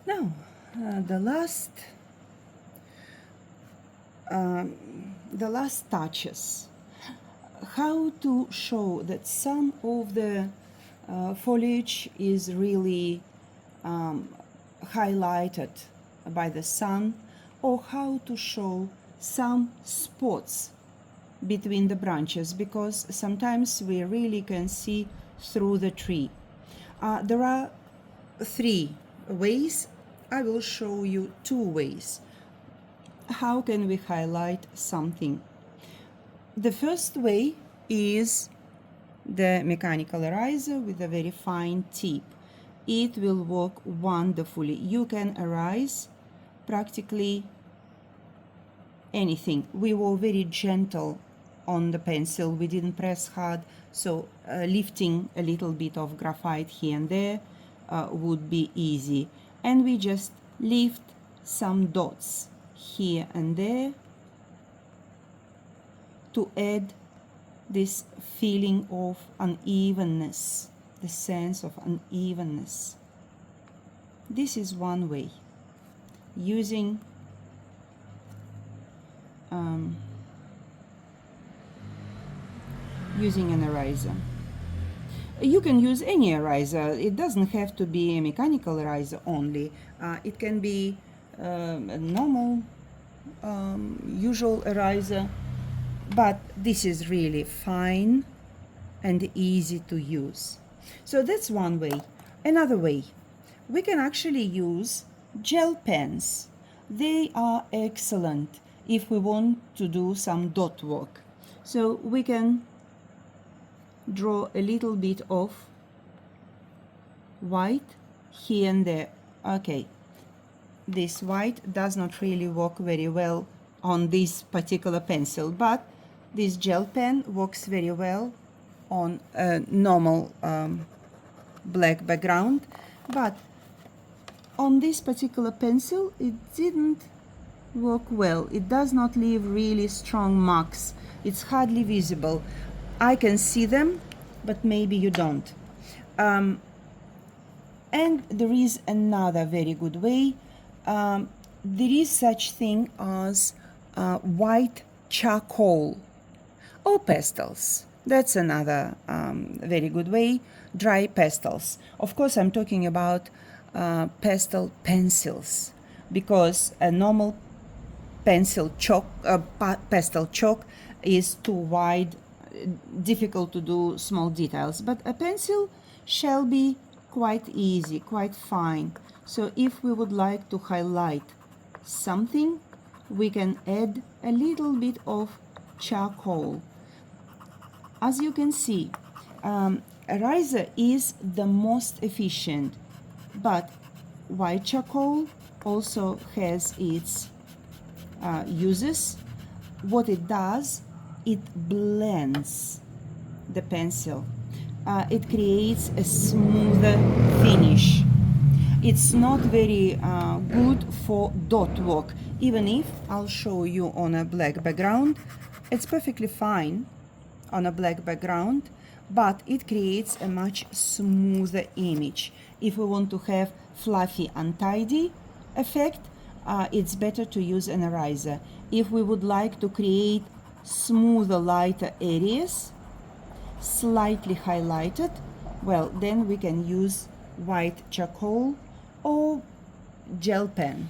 Now, the last touches. How to show that some of the foliage is really highlighted by the sun, or how to show some spots between the branches, because sometimes we really can see through the tree. There are 3 ways. I will show you 2 ways. How can we highlight something? The first way is the mechanical eraser with a very fine tip. It will work wonderfully. You can erase practically anything. We were very gentle on the pencil. We didn't press hard, so lifting a little bit of graphite here and there would be easy. And we just lift some dots here and there to add this feeling of unevenness, the sense of unevenness. This is one way, using using an eraser. You can use any eraser. It doesn't have to be a mechanical eraser only. It can be a normal, usual eraser, but this is really fine and easy to use. So that's one way. Another way, we can actually use gel pens. They are excellent if we want to do some dot work. So we can draw a little bit of white here and there. Okay, this white does not really work very well on this particular pencil, but this gel pen works very well on a normal black background. But on this particular pencil, it didn't work well. It does not leave really strong marks. It's hardly visible. I can see them, but maybe you don't. And there is another very good way. There is such thing as white charcoal or pastels. That's another very good way. Dry pastels. Of course, I'm talking about pastel pencils, because a normal pencil chalk, pastel chalk is too wide, difficult to do small details. But a pencil shall be quite easy, quite fine. So if we would like to highlight something, we can add a little bit of charcoal. As you can see, eraser is the most efficient, but white charcoal also has its uses. What it does, it blends the pencil. It creates a smoother finish. It's not very good for dot work, even if I'll show you on a black background. It's perfectly fine on a black background, but it creates a much smoother image. If we want to have fluffy, untidy effect, it's better to use an eraser. If we would like to create smoother, lighter areas, slightly highlighted, well, then we can use white charcoal or gel pen.